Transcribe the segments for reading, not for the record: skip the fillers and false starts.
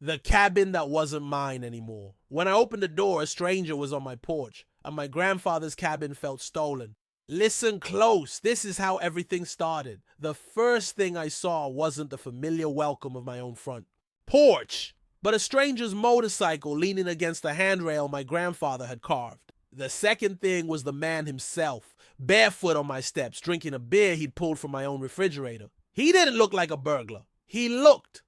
The cabin that wasn't mine anymore. When I opened the door, a stranger was on my porch, and my grandfather's cabin felt stolen. Listen close, this is how everything started. The first thing I saw wasn't the familiar welcome of my own front porch, but a stranger's motorcycle leaning against the handrail my grandfather had carved. The second thing was the man himself, barefoot on my steps, drinking a beer he'd pulled from my own refrigerator. He didn't look like a burglar. He looked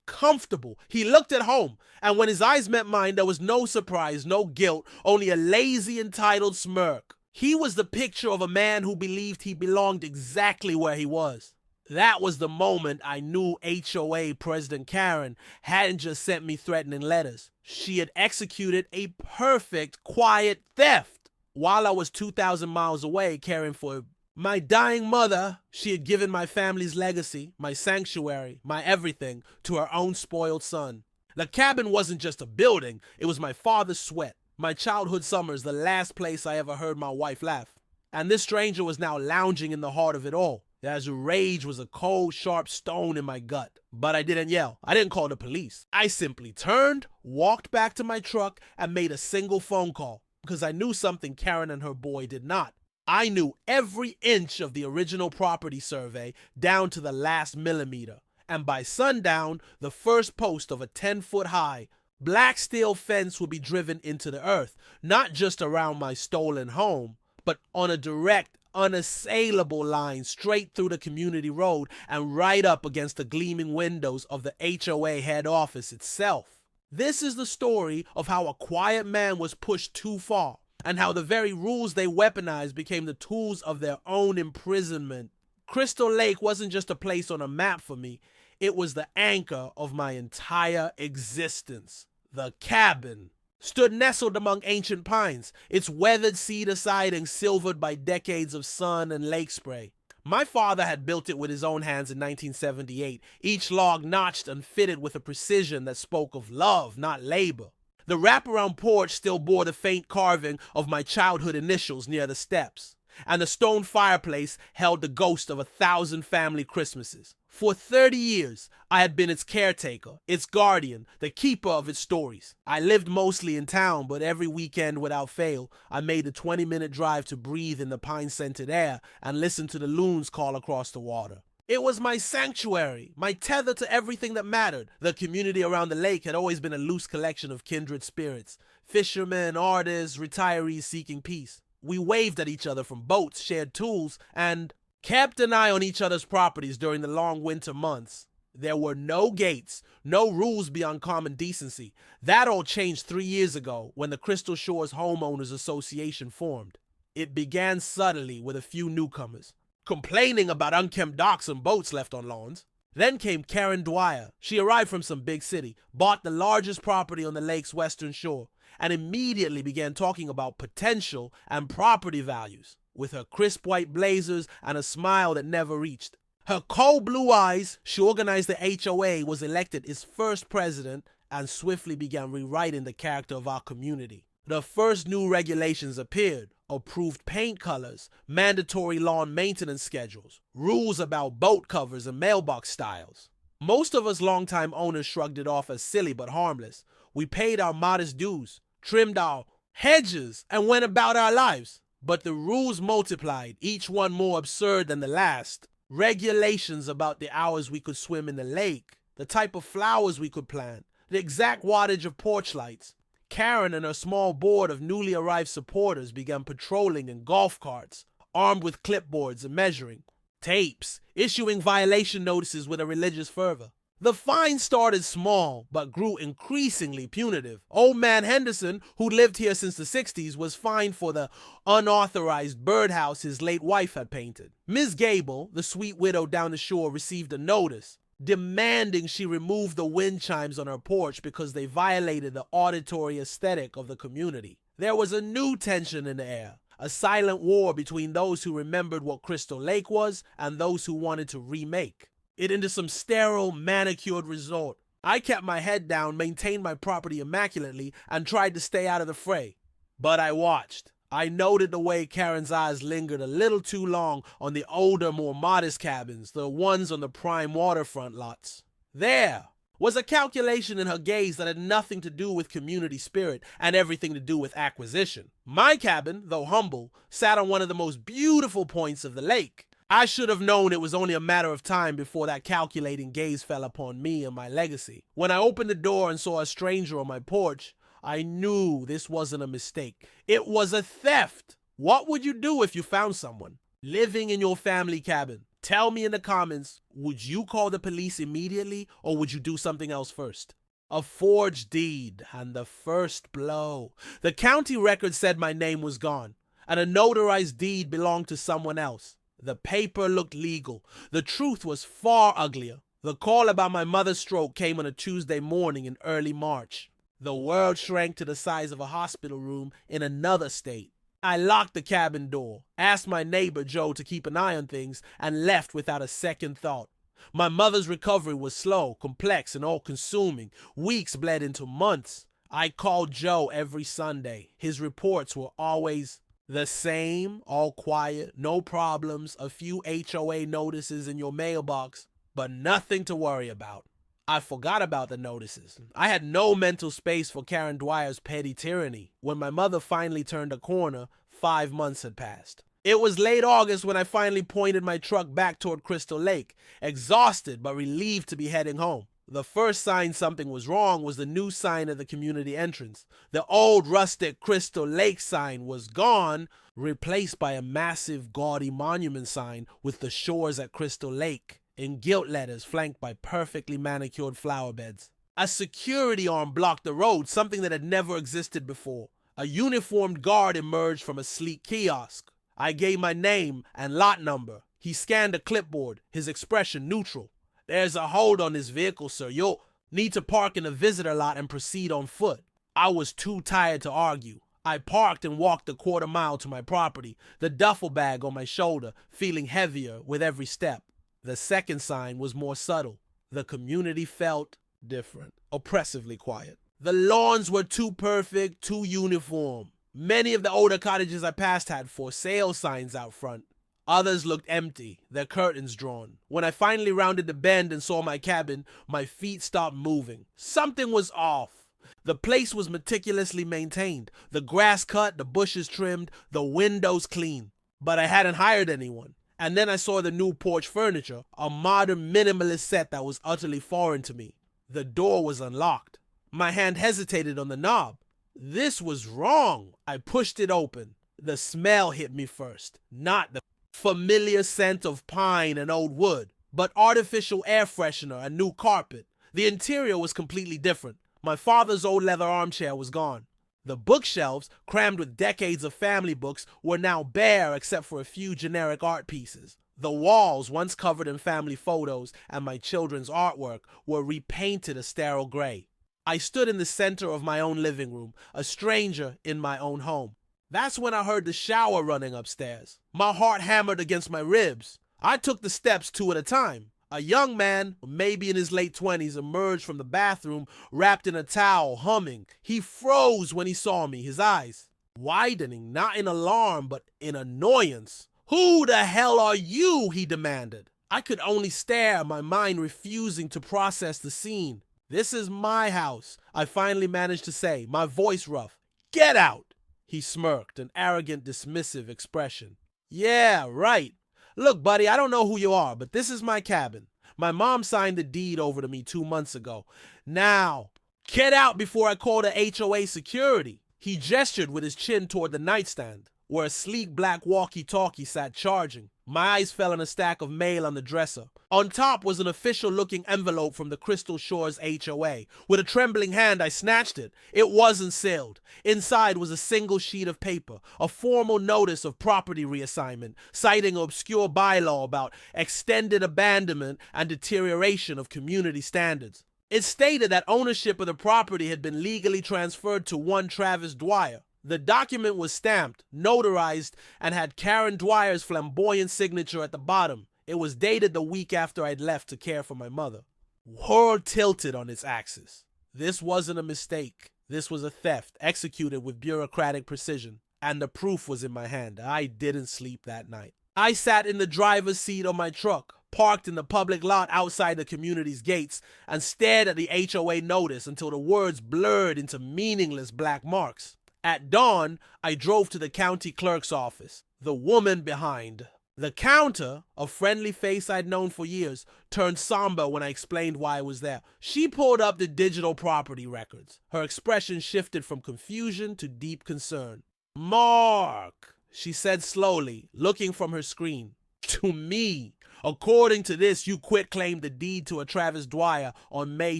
comfortable. He looked at home. And when his eyes met mine, there was no surprise, no guilt, only a lazy, entitled smirk. He was the picture of a man who believed he belonged exactly where he was. That was the moment I knew HOA President Karen hadn't just sent me threatening letters. She had executed a perfect, quiet theft. While I was 2,000 miles away caring for my dying mother, she had given my family's legacy, my sanctuary, my everything, to her own spoiled son. The cabin wasn't just a building, it was my father's sweat. My childhood summers, the last place I ever heard my wife laugh. And this stranger was now lounging in the heart of it all. As rage was a cold, sharp stone in my gut. But I didn't yell. I didn't call the police. I simply turned, walked back to my truck, and made a single phone call. Because I knew something Karen and her boy did not. I knew every inch of the original property survey down to the last millimeter. And by sundown, the first post of a 10-foot high black steel fence would be driven into the earth, not just around my stolen home, but on a direct, unassailable line straight through the community road and right up against the gleaming windows of the HOA head office itself. This is the story of how a quiet man was pushed too far, and how the very rules they weaponized became the tools of their own imprisonment. Crystal Lake wasn't just a place on a map for me, it was the anchor of my entire existence. The cabin stood nestled among ancient pines, its weathered cedar siding silvered by decades of sun and lake spray. My father had built it with his own hands in 1978, each log notched and fitted with a precision that spoke of love, not labor. The wraparound porch still bore the faint carving of my childhood initials near the steps, and the stone fireplace held the ghost of 1,000 family Christmases. For 30 years, I had been its caretaker, its guardian, the keeper of its stories. I lived mostly in town, but every weekend without fail, I made the 20-minute drive to breathe in the pine-scented air and listen to the loons call across the water. It was my sanctuary, my tether to everything that mattered. The community around the lake had always been a loose collection of kindred spirits, fishermen, artists, retirees seeking peace. We waved at each other from boats, shared tools, and kept an eye on each other's properties during the long winter months. There were no gates, no rules beyond common decency. That all changed 3 years ago when the Crystal Shores Homeowners Association formed. It began subtly with a few newcomers, complaining about unkempt docks and boats left on lawns. Then came Karen Dwire. She arrived from some big city, bought the largest property on the lake's western shore, and immediately began talking about potential and property values. With her crisp white blazers and a smile that never reached. Her cold blue eyes, she organized the HOA, was elected its first president, and swiftly began rewriting the character of our community. The first new regulations appeared, approved paint colors, mandatory lawn maintenance schedules, rules about boat covers and mailbox styles. Most of us longtime owners shrugged it off as silly but harmless. We paid our modest dues, trimmed our hedges, and went about our lives. But the rules multiplied, each one more absurd than the last. Regulations about the hours we could swim in the lake, the type of flowers we could plant, the exact wattage of porch lights. Karen and her small board of newly arrived supporters began patrolling in golf carts, armed with clipboards and measuring tapes, issuing violation notices with a religious fervor. The fine started small, but grew increasingly punitive. Old man Henderson, who lived here since the 60s, was fined for the unauthorized birdhouse his late wife had painted. Ms. Gable, the sweet widow down the shore, received a notice demanding she remove the wind chimes on her porch because they violated the auditory aesthetic of the community. There was a new tension in the air, a silent war between those who remembered what Crystal Lake was and those who wanted to remake it into some sterile, manicured resort. I kept my head down, maintained my property immaculately, and tried to stay out of the fray. But I watched. I noted the way Karen's eyes lingered a little too long on the older, more modest cabins, the ones on the prime waterfront lots. There was a calculation in her gaze that had nothing to do with community spirit and everything to do with acquisition. My cabin, though humble, sat on one of the most beautiful points of the lake. I should have known it was only a matter of time before that calculating gaze fell upon me and my legacy. When I opened the door and saw a stranger on my porch, I knew this wasn't a mistake. It was a theft. What would you do if you found someone living in your family cabin? Tell me in the comments, would you call the police immediately or would you do something else first? A forged deed and the first blow. The county record said my name was gone and a notarized deed belonged to someone else. The paper looked legal. The truth was far uglier. The call about my mother's stroke came on a Tuesday morning in early March. The world shrank to the size of a hospital room in another state. I locked the cabin door, asked my neighbor Joe to keep an eye on things, and left without a second thought. My mother's recovery was slow, complex, and all-consuming. Weeks bled into months. I called Joe every Sunday. His reports were always the same, all quiet, no problems, a few HOA notices in your mailbox, but nothing to worry about. I forgot about the notices. I had no mental space for Karen Dwire's petty tyranny. When my mother finally turned a corner, 5 months had passed. It was late August when I finally pointed my truck back toward Crystal Lake, exhausted but relieved to be heading home. The first sign something was wrong was the new sign at the community entrance. The old rustic Crystal Lake sign was gone, replaced by a massive gaudy monument sign with the shores at Crystal Lake in gilt letters flanked by perfectly manicured flower beds. A security arm blocked the road, something that had never existed before. A uniformed guard emerged from a sleek kiosk. I gave my name and lot number. He scanned a clipboard, his expression neutral. "There's a hold on this vehicle, sir. You'll need to park in a visitor lot and proceed on foot." I was too tired to argue. I parked and walked a quarter mile to my property, the duffel bag on my shoulder, feeling heavier with every step. The second sign was more subtle. The community felt different, oppressively quiet. The lawns were too perfect, too uniform. Many of the older cottages I passed had for sale signs out front. Others looked empty, their curtains drawn. When I finally rounded the bend and saw my cabin, my feet stopped moving. Something was off. The place was meticulously maintained. The grass cut, the bushes trimmed, the windows clean. But I hadn't hired anyone. And then I saw the new porch furniture, a modern minimalist set that was utterly foreign to me. The door was unlocked. My hand hesitated on the knob. This was wrong. I pushed it open. The smell hit me first, not the familiar scent of pine and old wood, but artificial air freshener and new carpet. The interior was completely different. My father's old leather armchair was gone. The bookshelves, crammed with decades of family books, were now bare except for a few generic art pieces. The walls, once covered in family photos and my children's artwork, were repainted a sterile gray. I stood in the center of my own living room, a stranger in my own home. That's when I heard the shower running upstairs. My heart hammered against my ribs. I took the steps 2 at a time. A young man, maybe in his late 20s, emerged from the bathroom, wrapped in a towel, humming. He froze when he saw me, his eyes widening, not in alarm, but in annoyance. "Who the hell are you?" he demanded. I could only stare, my mind refusing to process the scene. "This is my house," I finally managed to say, my voice rough. "Get out!" He smirked, an arrogant, dismissive expression. "Yeah, right. Look, buddy, I don't know who you are, but this is my cabin. My mom signed the deed over to me 2 months ago. Now, get out before I call the HOA security." He gestured with his chin toward the nightstand, where a sleek black walkie-talkie sat charging. My eyes fell on a stack of mail on the dresser. On top was an official-looking envelope from the Crystal Shores HOA. With a trembling hand, I snatched it. It wasn't sealed. Inside was a single sheet of paper, a formal notice of property reassignment, citing an obscure bylaw about extended abandonment and deterioration of community standards. It stated that ownership of the property had been legally transferred to one Travis Dwire. The document was stamped, notarized, and had Karen Dwire's flamboyant signature at the bottom. It was dated the week after I'd left to care for my mother. World tilted on its axis. This wasn't a mistake. This was a theft, executed with bureaucratic precision. And the proof was in my hand. I didn't sleep that night. I sat in the driver's seat of my truck, parked in the public lot outside the community's gates, and stared at the HOA notice until the words blurred into meaningless black marks. At dawn, I drove to the county clerk's office. The woman behind. The counter, a friendly face I'd known for years, turned somber when I explained why I was there. She pulled up the digital property records. Her expression shifted from confusion to deep concern. "Mark," she said slowly, looking from her screen. "To me. According to this, you quit-claimed the deed to a Travis Dwire on May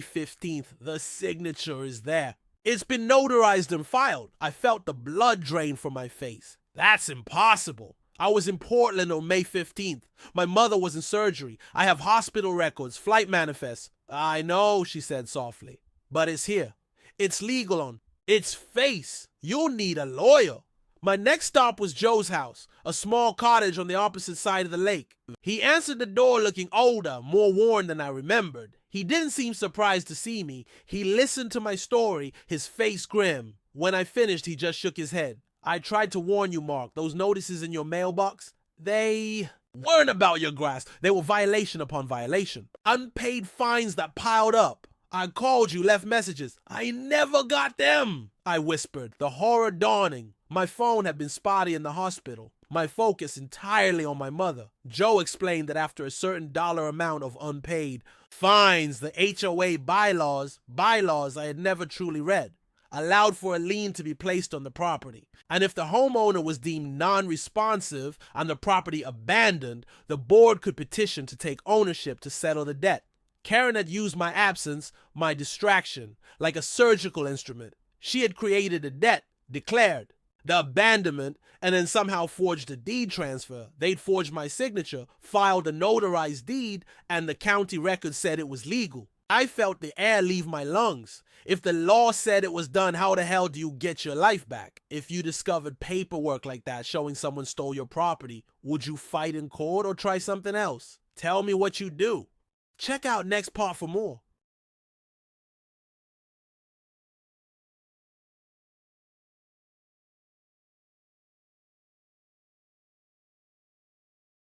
15th. The signature is there. It's been notarized and filed." I felt the blood drain from my face. "That's impossible. I was in Portland on May 15th. My mother was in surgery. I have hospital records, flight manifests." "I know," she said softly, "but it's here. It's legal on its face. You'll need a lawyer." My next stop was Joe's house, a small cottage on the opposite side of the lake. He answered the door looking older, more worn than I remembered. He didn't seem surprised to see me. He listened to my story, his face grim. When I finished, he just shook his head. "I tried to warn you, Mark. Those notices in your mailbox, they weren't about your grass. They were violation upon violation. Unpaid fines that piled up. I called you, left messages. I never got them," I whispered, the horror dawning. My phone had been spotty in the hospital, my focus entirely on my mother. Joe explained that after a certain dollar amount of unpaid fines, the HOA bylaws I had never truly read, allowed for a lien to be placed on the property. And if the homeowner was deemed non-responsive and the property abandoned, the board could petition to take ownership to settle the debt. Karen had used my absence, my distraction, like a surgical instrument. She had created a debt, declared the abandonment, and then somehow forged a deed transfer. They'd forged my signature, filed a notarized deed, and the county record said it was legal. I felt the air leave my lungs. If the law said it was done, how the hell do you get your life back? If you discovered paperwork like that showing someone stole your property, would you fight in court or try something else? Tell me what you do. Check out next part for more.